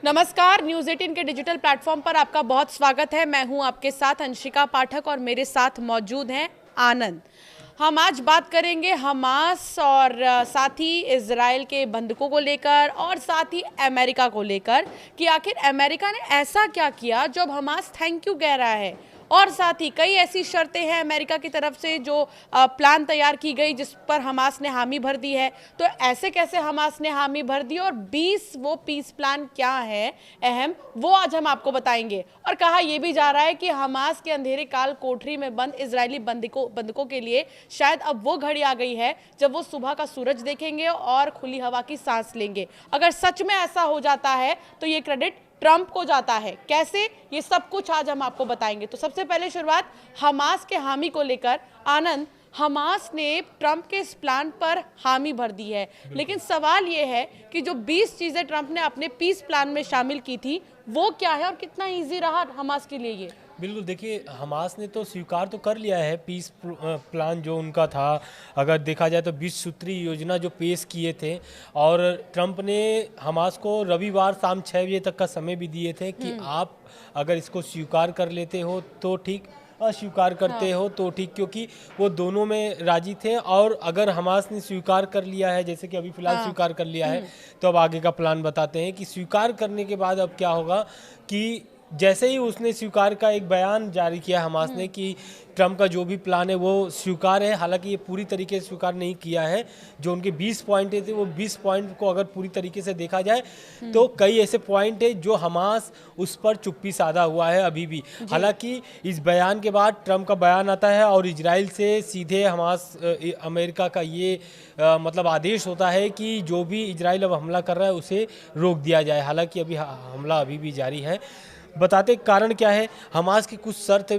नमस्कार, न्यूज़ 18 के digital platform पर आपका बहुत स्वागत है। मैं हूं आपके साथ अंशिका पाठक और मेरे साथ मौजूद हैं आनंद। हम आज बात करेंगे हमास और साथ ही इजराइल के बंधकों को लेकर और साथ ही अमेरिका को लेकर कि आखिर अमेरिका ने ऐसा क्या किया जो अब हमास थैंक यू कह रहा है, और साथ ही कई ऐसी शर्तें हैं अमेरिका की तरफ से जो प्लान तैयार की गई जिस पर हमास ने हामी भर दी है। तो ऐसे कैसे हमास ने हामी भर दी और 20 वो पीस प्लान क्या है अहम, वो आज हम आपको बताएंगे। और कहा यह भी जा रहा है कि हमास के अंधेरे काल कोठरी में बंद इजरायली बंधकों के लिए शायद अब वो घड़ी आ गई है जब वो सुबह का सूरज देखेंगे और खुली हवा की सांस लेंगे। अगर सच में ऐसा हो जाता है तो ये क्रेडिट ट्रंप को जाता है। कैसे, ये सब कुछ आज हम आपको बताएंगे। तो सबसे पहले शुरुआत हमास के हामी को लेकर। आनंद, हमास ने ट्रंप के इस प्लान पर हामी भर दी है, लेकिन सवाल ये है कि जो 20 चीजें ट्रंप ने अपने पीस प्लान में शामिल की थी वो क्या है और कितना इजी रहा हमास के लिए ये? बिल्कुल, देखिए हमास ने तो स्वीकार तो कर लिया है पीस प्लान जो उनका था। अगर देखा जाए तो 20 सूत्री योजना जो पेश किए थे, और ट्रंप ने हमास को रविवार शाम 6 बजे तक का समय भी दिए थे कि आप अगर इसको स्वीकार कर लेते हो तो ठीक, अस्वीकार करते हो तो ठीक, क्योंकि वो दोनों में राजी थे। और अगर हमास ने स्वीकार कर लिया है, जैसे कि अभी फिलहाल स्वीकार कर लिया है, तो अब आगे का प्लान बताते हैं कि स्वीकार करने के बाद अब क्या होगा। कि जैसे ही उसने स्वीकार का एक बयान जारी किया हमास ने कि ट्रंप का जो भी प्लान है वो स्वीकार है, हालांकि ये पूरी तरीके से स्वीकार नहीं किया है। जो उनके 20 पॉइंट थे वो 20 पॉइंट को अगर पूरी तरीके से देखा जाए तो कई ऐसे पॉइंट है जो हमास उस पर चुप्पी साधा हुआ है अभी भी। हालांकि इस बयान के बाद ट्रंप का बयान आता है और इजराइल से सीधे हमास अमेरिका का ये मतलब आदेश होता है कि जो भी इजराइल अब हमला कर रहा है उसे रोक दिया जाए। हालांकि अभी हमला अभी भी जारी है। बताते कारण क्या है। हमास की कुछ शर्त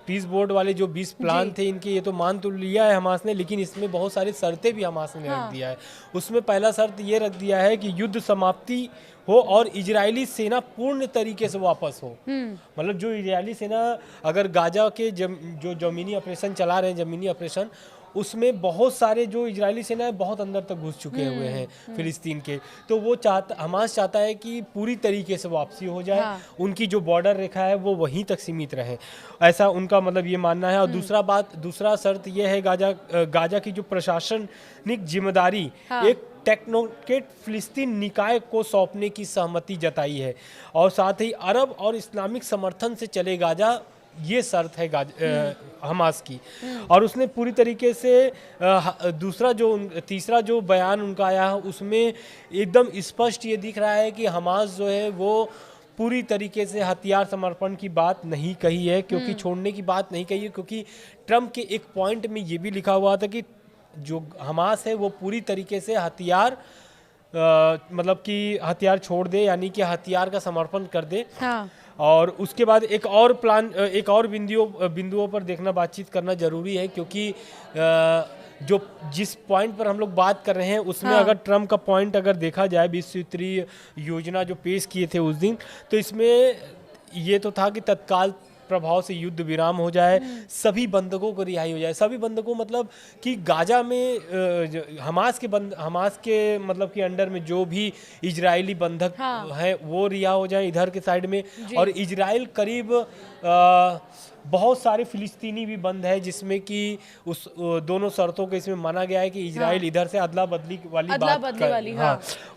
पीस बोर्ड वाले जो 20 प्लान थे इनके, ये तो मान तो लिया है हमास ने, लेकिन इसमें बहुत सारी शर्तें भी हमास ने रख दिया है। उसमें पहला शर्त ये रख दिया है कि युद्ध समाप्ति हो और इजरायली सेना पूर्ण तरीके से वापस हो। मतलब जो इजरायली सेना अगर गाजा के जो जमीनी ऑपरेशन चला रहे हैं, जमीनी ऑपरेशन, उसमें बहुत सारे जो इजरायली सेना है बहुत अंदर तक घुस चुके हुए हैं फिलिस्तीन के। तो वो हमास चाहता है कि पूरी तरीके से वापसी हो जाए, उनकी जो बॉर्डर रेखा है वो वहीं तक सीमित रहे, ऐसा उनका मतलब ये मानना है। और दूसरा शर्त ये है गाजा की जो प्रशासनिक जिम्मेदारी एक टेक्नोक्रेट फिलिस्तीन निकाय को सौंपने की सहमति जताई है, और साथ ही अरब और इस्लामिक समर्थन से चले गाजा, ये शर्त है हमास की। और उसने पूरी तरीके से तीसरा जो बयान उनका आया है उसमें एकदम स्पष्ट ये दिख रहा है कि हमास जो है वो पूरी तरीके से हथियार समर्पण की बात नहीं कही है, क्योंकि छोड़ने की बात नहीं कही है, क्योंकि ट्रंप के एक पॉइंट में ये भी लिखा हुआ था कि जो हमास है वो पूरी तरीके से हथियार मतलब कि हथियार छोड़ दे, यानी कि हथियार का समर्पण कर दे। और उसके बाद एक और बिंदुओं पर देखना, बातचीत करना जरूरी है, क्योंकि जिस पॉइंट पर हम लोग बात कर रहे हैं उसमें अगर ट्रंप का पॉइंट अगर देखा जाए 20 सूत्रीय योजना जो पेश किए थे उस दिन, तो इसमें ये तो था कि तत्काल प्रभाव से युद्ध विराम हो जाए, सभी बंधकों को रिहाई हो जाए। सभी बंधकों मतलब कि गाजा में हमास के मतलब कि अंडर में जो भी इजरायली बंधक हैं वो रिहा हो जाए इधर के साइड में। और इजराइल करीब बहुत सारे फिलिस्तीनी भी बंद है, जिसमें कि उस दोनों शर्तों को इसमें माना गया है कि इजराइल इधर से अदला बदली वाली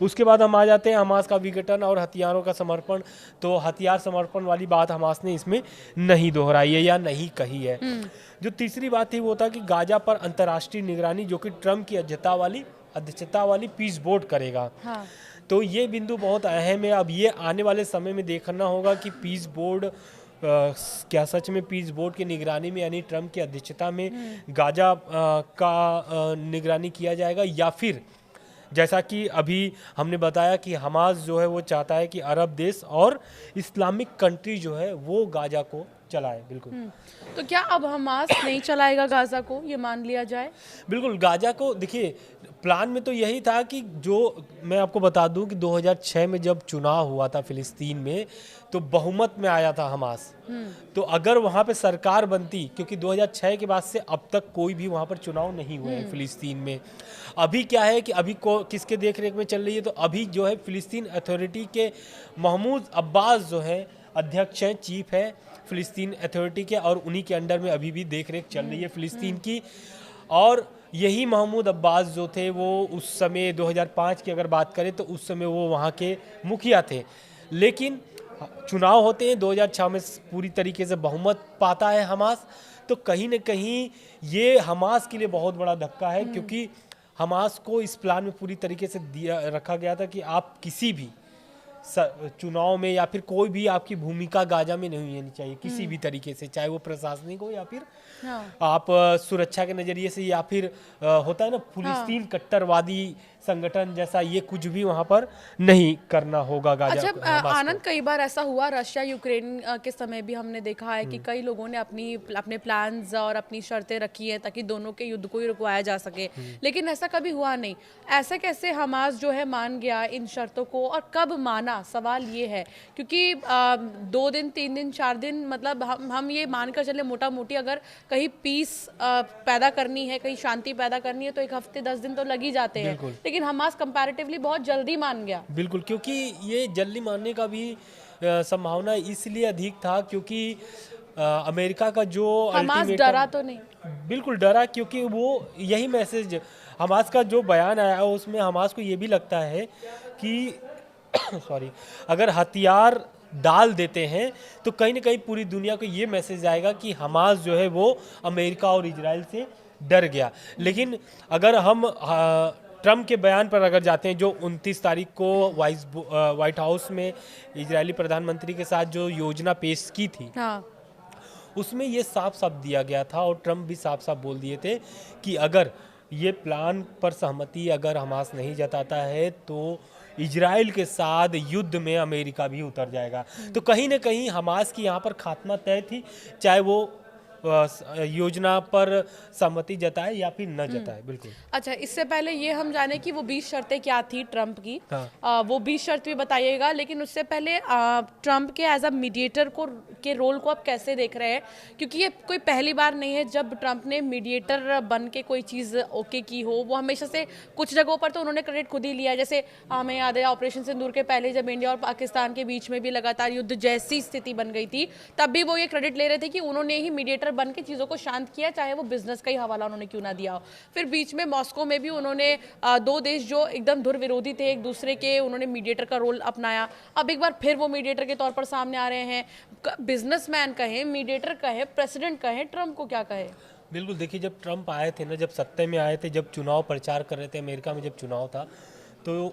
उसके बाद हम आ जाते हैं हमास का विघटन और हथियारों का समर्पण। तो हथियार समर्पण वाली बात हमास ने इसमें नहीं दोहराई है या नहीं कही है। जो तीसरी बात थी वो था कि गाजा पर अंतर्राष्ट्रीय निगरानी, जो कि ट्रंप की अध्यक्षता वाली पीस बोर्ड करेगा। तो ये बिंदु बहुत अहम है। अब ये आने वाले समय में देखना होगा कि पीस बोर्ड क्या सच में पीस बोर्ड की निगरानी में, यानी ट्रंप की अध्यक्षता में गाजा का निगरानी किया जाएगा, या फिर जैसा कि अभी हमने बताया कि हमास जो है वो चाहता है कि अरब देश और इस्लामिक कंट्री जो है वो गाजा को चलाए। बिल्कुल तो क्या अब हमास नहीं चलाएगा गाजा को, ये मान लिया जाए? बिल्कुल गाजा को देखिए, प्लान में तो यही था कि जो मैं आपको बता दूं कि 2006 में जब चुनाव हुआ था फिलिस्तीन में, तो बहुमत में आया था हमास। तो अगर वहाँ पे सरकार बनती, क्योंकि 2006 के बाद से अब तक कोई भी वहाँ पर चुनाव नहीं हुए हैं फिलिस्तीन में। अभी क्या है कि अभी को किसके देख रेख में चल रही है, तो अभी जो है फिलिस्तीन अथॉरिटी के महमूद अब्बास जो है अध्यक्ष हैं, चीफ है फिलिस्तीन अथॉरिटी के, और उन्हीं के अंडर में अभी भी देख रेख चल रही है फिलिस्तीन की। और यही महमूद अब्बास जो थे वो उस समय 2005 की अगर बात करें तो उस समय वो वहाँ के मुखिया थे। लेकिन चुनाव होते हैं 2006 में पूरी तरीके से बहुमत पाता है हमास। तो कहीं न कहीं ये हमास के लिए बहुत बड़ा धक्का है, क्योंकि हमास को इस प्लान में पूरी तरीके से दिया रखा गया था कि आप किसी भी चुनाव में या फिर कोई भी आपकी भूमिका गाजा में नहीं होनी चाहिए किसी भी तरीके से, चाहे वो प्रशासनिक हो या फिर आप सुरक्षा के नजरिए से, या फिर होता है ना फिलिस्तीन कट्टरवादी संगठन जैसा, ये कुछ भी वहां पर नहीं करना होगा गाजा। अच्छा आनंद, कई बार ऐसा हुआ रशिया यूक्रेन के समय भी हमने देखा है कि कई लोगों ने अपने प्लान्स और अपनी शर्तें रखी है ताकि दोनों के युद्ध को ही रुकवाया जा सके, लेकिन ऐसा कभी हुआ नहीं। ऐसा कैसे हमास जो है मान गया इन शर्तों को, और कब माना, सवाल ये है। क्योंकि 2 दिन 3 दिन 4 दिन, मतलब हम ये मानकर चले मोटा मोटी अगर कहीं पीस पैदा करनी है, कहीं शांति पैदा करनी है, तो 1 हफ्ते 10 दिन तो लग ही जाते हैं, लेकिन हमास कंपैरेटिवली बहुत जल्दी मान गया। बिल्कुल, क्योंकि ये जल्दी मानने का भी संभावना इसलिए अधिक था क्योंकि अमेरिका का जो हमास डरा तो नहीं? बिल्कुल डरा, क्योंकि वो यही मैसेज हमास का जो बयान आया है उसमें हमास को ये भी लगता है कि सॉरी, अगर हथियार डाल देते हैं तो कहीं ना कहीं पूरी दुनिया को ये मैसेज आएगा कि हमास जो है वो अमेरिका और इजराइल से डर गया। लेकिन अगर हम ट्रम्प के बयान पर अगर जाते हैं, जो 29 तारीख को व्हाइट हाउस में इजरायली प्रधानमंत्री के साथ जो योजना पेश की थी, उसमें ये साफ साफ दिया गया था, और ट्रम्प भी साफ साफ बोल दिए थे कि अगर ये प्लान पर सहमति अगर हमास नहीं जताता है तो इजराइल के साथ युद्ध में अमेरिका भी उतर जाएगा। तो कहीं ना कहीं हमास की यहाँ पर खात्मा तय थी, चाहे वो योजना पर सहमति जताए या फिर न जताए। बिल्कुल। अच्छा, इससे पहले ये हम जाने कि वो 20 शर्तें क्या थी ट्रम्प की। वो 20 शर्त भी बताइएगा, लेकिन उससे पहले ट्रम्प के एज अ मीडिएटर के रोल को आप कैसे देख रहे हैं? क्योंकि ये कोई पहली बार नहीं है जब ट्रम्प ने मीडिएटर बन के कोई चीज़ ओके की हो। वो हमेशा से कुछ जगहों पर तो उन्होंने क्रेडिट खुद ही लिया, जैसे हमें याद है ऑपरेशन सिंदूर के पहले जब इंडिया और पाकिस्तान के बीच में भी लगातार युद्ध जैसी स्थिति बन गई थी, तब भी वो ये क्रेडिट ले रहे थे कि उन्होंने ही मीडिएटर बन के चीज़ों को शांत किया, चाहे वो बिजनेस का ही हवाला उन्होंने क्यों ना दिया हो। फिर बीच में मॉस्को में भी उन्होंने 2 देश जो एकदम धुर विरोधी थे एक दूसरे के, उन्होंने मीडिएटर का रोल अपनाया। अब एक बार फिर वो मीडिएटर के तौर पर सामने आ रहे हैं। बिजनेसमैन कहें, मीडिएटर कहें, प्रेसिडेंट कहें, ट्रम्प को क्या कहे? बिल्कुल, देखिए जब ट्रम्प आए थे ना, जब सत्ता में आए थे, जब चुनाव प्रचार कर रहे थे अमेरिका में, जब चुनाव था, तो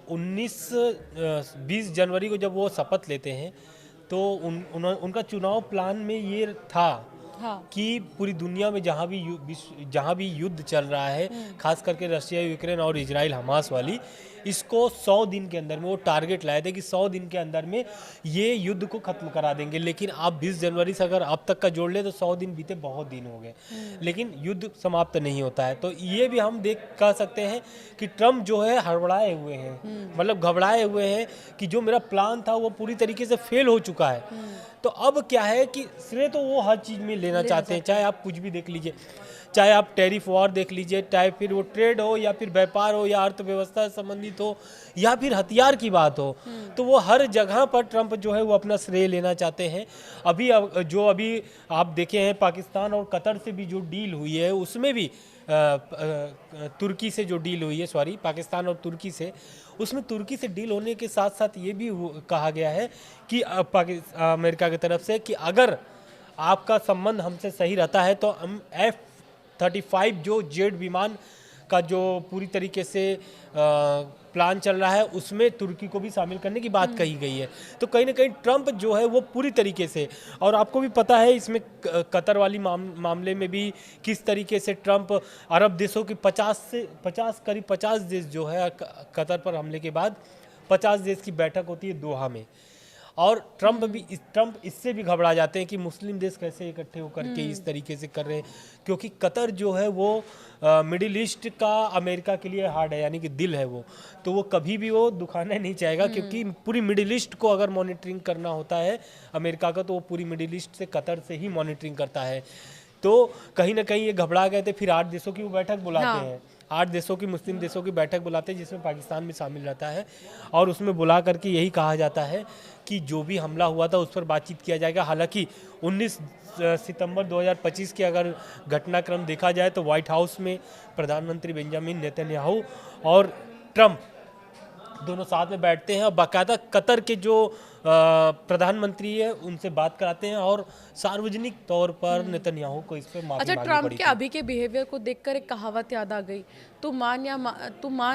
20 जनवरी को जब वो शपथ लेते हैं तो उनका चुनाव प्लान में ये था कि पूरी दुनिया में जहाँ भी युद्ध चल रहा है, खास करके रशिया यूक्रेन और इजराइल हमास वाली, इसको 100 दिन के अंदर में वो टारगेट लाए थे कि 100 दिन के अंदर में ये युद्ध को खत्म करा देंगे। लेकिन आप 20 जनवरी से अगर अब तक का जोड़ ले तो 100 दिन बीते, बहुत दिन हो गए, लेकिन युद्ध समाप्त नहीं होता है। तो ये भी हम कह सकते हैं कि ट्रम्प जो है हड़बड़ाए हुए हैं, मतलब घबराए हुए हैं कि जो मेरा प्लान था वो पूरी तरीके से फेल हो चुका है। तो अब क्या है कि श्रेय तो वो हर चीज़ में लेना चाहते हैं, चाहे आप कुछ भी देख लीजिए, चाहे आप टैरिफ वॉर देख लीजिए, चाहे फिर वो ट्रेड हो या फिर व्यापार हो या अर्थव्यवस्था से संबंधित हो या फिर हथियार की बात हो, तो वो हर जगह पर ट्रम्प जो है वो अपना श्रेय लेना चाहते हैं। अभी आप देखे हैं पाकिस्तान और कतर से भी जो डील हुई है, उसमें भी तुर्की से जो डील हुई है, सॉरी पाकिस्तान और तुर्की से, उसमें तुर्की से डील होने के साथ साथ ये भी कहा गया है कि अमेरिका की तरफ से कि अगर आपका संबंध हमसे सही रहता है तो हम F-35 जो जेट विमान का जो पूरी तरीके से प्लान चल रहा है उसमें तुर्की को भी शामिल करने की बात कही गई है। तो कहीं ना कहीं ट्रम्प जो है वो पूरी तरीके से, और आपको भी पता है इसमें कतर वाली मामले में भी किस तरीके से ट्रम्प अरब देशों की 50 करीब 50 देश जो है कतर पर हमले के बाद 50 देश की बैठक होती है दोहा में, और ट्रंप इससे भी घबरा जाते हैं कि मुस्लिम देश कैसे इकट्ठे होकर के इस तरीके से कर रहे हैं, क्योंकि कतर जो है वो मिडिल ईस्ट का अमेरिका के लिए हार्ट है, यानी कि दिल है वो, तो वो कभी भी वो दुखाना नहीं चाहेगा, क्योंकि पूरी मिडिल ईस्ट को अगर मॉनिटरिंग करना होता है अमेरिका का, तो वो पूरी मिडिल ईस्ट से कतर से ही मॉनिटरिंग करता है। तो कहीं ना कहीं ये घबरा गए थे, फिर 8 देशों की वो बैठक बुलाते हैं, 8 देशों की, मुस्लिम देशों की बैठक बुलाते हैं, जिसमें पाकिस्तान भी शामिल रहता है, और उसमें बुला करके यही कहा जाता है कि जो भी हमला हुआ था उस पर बातचीत किया जाएगा। हालांकि 19 सितंबर 2025 के अगर घटनाक्रम देखा जाए तो व्हाइट हाउस में प्रधानमंत्री बेंजामिन नेतन्याहू और ट्रंप दोनों साथ में बैठते हैं और बाकायदा कतर के जो प्रधानमंत्री है उनसे बात कराते हैं, और सार्वजनिक तौर पर नेतन्याहू को इस पर माफी अच्छा, मांगनी ट्रम्प पड़ी के थी। अभी के बिहेवियर को देखकर एक कहावत याद आ गई, तू मान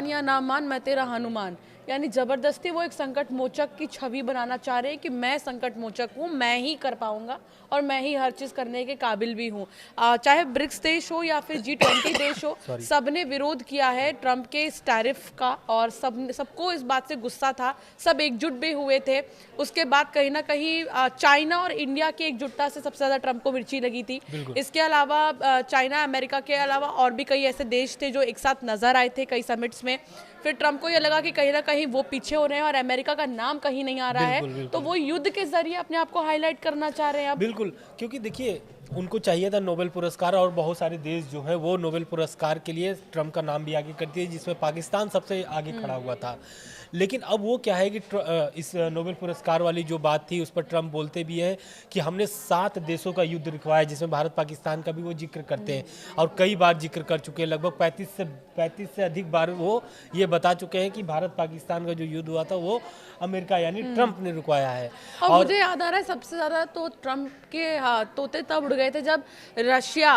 या ना मान, मैं तेरा हनुमान। यानी जबरदस्ती वो एक संकट मोचक की छवि बनाना चाह रहे हैं कि मैं संकट मोचक हूँ, मैं ही कर पाऊंगा और मैं ही हर चीज करने के काबिल भी हूँ। चाहे ब्रिक्स देश हो या फिर G20 देश हो, सबने विरोध किया है ट्रम्प के इस टैरिफ का, और सबको इस बात से गुस्सा था, सब एकजुट भी हुए थे। उसके बाद कहीं ना कहीं चाइना और इंडिया की एकजुटता से सबसे ज्यादा ट्रम्प को मिर्ची लगी थी। इसके अलावा चाइना, अमेरिका के अलावा और भी कई ऐसे देश थे जो एक साथ नजर आए थे कई समिट्स में। फिर ट्रम्प को ये लगा कि कहीं ना कहीं वो पीछे हो रहे हैं और अमेरिका का नाम कहीं नहीं आ रहा है, तो वो युद्ध के जरिए अपने आप को हाईलाइट करना चाह रहे हैं अब। बिल्कुल, क्योंकि देखिए उनको चाहिए था नोबेल पुरस्कार, और बहुत सारे देश जो है वो नोबेल पुरस्कार के लिए ट्रम्प का नाम भी आगे करती है, जिसमें पाकिस्तान सबसे आगे खड़ा हुआ था। लेकिन अब वो क्या है कि इस नोबेल पुरस्कार वाली जो बात थी उस पर ट्रम्प बोलते भी हैं कि हमने 7 देशों का युद्ध रुकवाया, जिसमें भारत पाकिस्तान का भी वो जिक्र करते हैं, और कई बार जिक्र कर चुके हैं, लगभग 35 से अधिक बार वो ये बता चुके हैं कि भारत पाकिस्तान का जो युद्ध हुआ था वो अमेरिका यानी ट्रम्प ने रुकवाया है। और मुझे याद आ रहा है सबसे ज्यादा तो ट्रम्प के तोते तब उड़ गए थे जब रशिया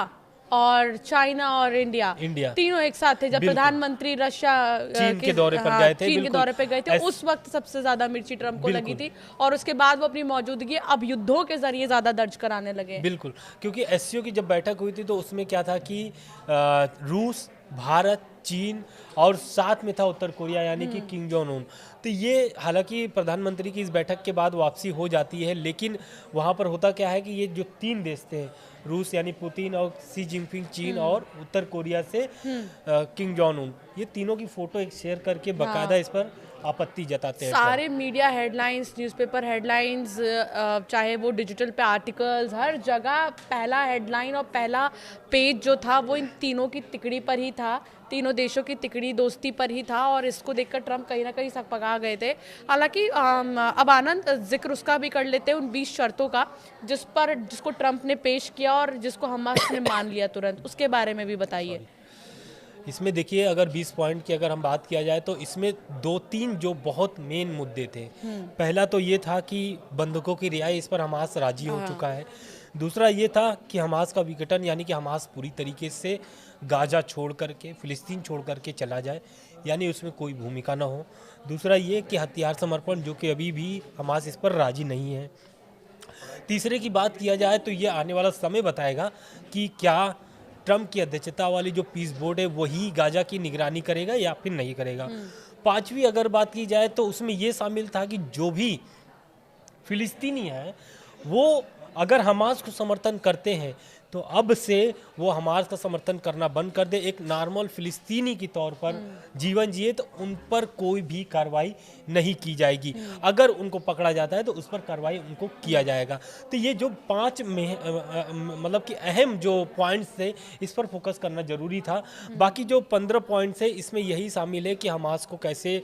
और चाइना और इंडिया तीनों एक साथ थे, जब प्रधानमंत्री रशिया चीन के दौरे पर गए थे, चीन के दौरे पे गए थे, उस वक्त सबसे ज्यादा मिर्ची ट्रम्प को लगी थी, और उसके बाद वो अपनी मौजूदगी अब युद्धों के जरिए ज्यादा दर्ज कराने लगे। बिल्कुल, क्योंकि एससीओ की जब बैठक हुई थी तो उसमें क्या था कि रूस, भारत, चीन और साथ में था उत्तर कोरिया यानी कि किम जोंग उन। तो ये हालांकि प्रधानमंत्री की इस बैठक के बाद वापसी हो जाती है, लेकिन वहाँ पर होता क्या है कि ये जो 3 देश थे, रूस यानी पुतिन और सी जिनपिंग चीन, और उत्तर कोरिया से किम जोंग उन, ये तीनों की फोटो एक शेयर करके बाकायदा इस पर आपत्ति जताते हैं। सारे मीडिया हेडलाइंस, न्यूज़पेपर हेडलाइंस, चाहे वो डिजिटल पे आर्टिकल्स, हर जगह पहला हेडलाइन और पहला पेज जो था वो इन तीनों की तिकड़ी पर ही था, तीनों देशों की तिकड़ी दोस्ती पर ही था, और इसको देखकर ट्रम्प कहीं ना कहीं सकपका गए थे। हालांकि अब आनंद जिक्र उसका भी कर लेते हैं, उन 20 शर्तों का जिसको ट्रम्प ने पेश किया और जिसको हमास ने मान लिया तुरंत, उसके बारे में भी बताइए। इसमें देखिए अगर 20 पॉइंट की अगर हम बात किया जाए तो इसमें 2-3 जो बहुत मेन मुद्दे थे। पहला तो ये था कि बंधकों की रिहाई, इस पर हमास राजी हो चुका है। दूसरा ये था कि हमास का विघटन, यानी कि हमास पूरी तरीके से गाजा छोड़ करके, फिलिस्तीन छोड़ करके चला जाए, यानी उसमें कोई भूमिका ना हो। दूसरा ये कि हथियार समर्पण, जो कि अभी भी हमास इस पर राजी नहीं है। तीसरे की बात किया जाए तो ये आने वाला समय बताएगा कि क्या ट्रम्प की अध्यक्षता वाली जो पीस बोर्ड है वही गाजा की निगरानी करेगा या फिर नहीं करेगा। पांचवी अगर बात की जाए तो उसमें ये शामिल था कि जो भी फिलिस्तीनी है वो अगर हमास को समर्थन करते हैं तो अब से वो हमास का समर्थन करना बंद कर दे, एक नॉर्मल फिलिस्तीनी के तौर पर जीवन जिए, तो उन पर कोई भी कार्रवाई नहीं की जाएगी। अगर उनको पकड़ा जाता है तो उस पर कार्रवाई उनको किया जाएगा। तो ये जो 5 मतलब कि अहम जो पॉइंट्स थे इस पर फोकस करना जरूरी था। बाकी जो 15 पॉइंट्स है इसमें यही शामिल है कि हमास को कैसे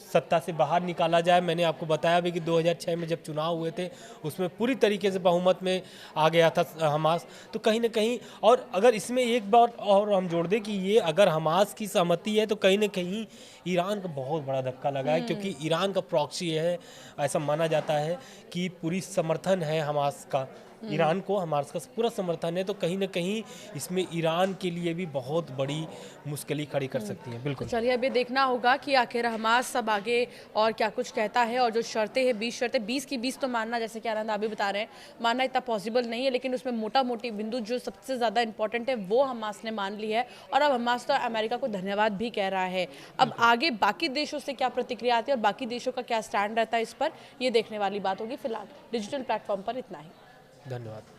सत्ता से बाहर निकाला जाए। मैंने आपको बताया भी कि 2006 में जब चुनाव हुए थे उसमें पूरी तरीके से बहुमत में आ गया था हमास। तो कहीं ना कहीं, और अगर इसमें एक बात और हम जोड़ दें कि ये अगर हमास की सहमति है तो कहीं ना कहीं ईरान का बहुत बड़ा धक्का लगा है, क्योंकि ईरान का प्रॉक्सी है, ऐसा माना जाता है कि पूरी समर्थन है हमास का ईरान को हमास का पूरा समर्थन है, तो कहीं ना कहीं इसमें ईरान के लिए भी बहुत बड़ी मुश्किल खड़ी कर सकती है। बिल्कुल। चलिए अब ये देखना होगा कि आखिर हमास सब आगे और क्या कुछ कहता है, और जो शर्तें हैं 20 शर्तें 20 की 20 तो मानना, जैसे कि आनंद आप भी बता रहे हैं, मानना इतना पॉसिबल नहीं है, लेकिन उसमें मोटा मोटी बिंदु जो सबसे ज़्यादा इंपॉर्टेंट है वो हमास ने मान ली है। और अब हमास तो अमेरिका को धन्यवाद भी कह रहा है। अब आगे बाकी देशों से क्या प्रतिक्रिया आती है और बाकी देशों का क्या स्टैंड रहता है इस पर, ये देखने वाली बात होगी। फिलहाल डिजिटल प्लेटफॉर्म पर इतना ही। धन्यवाद।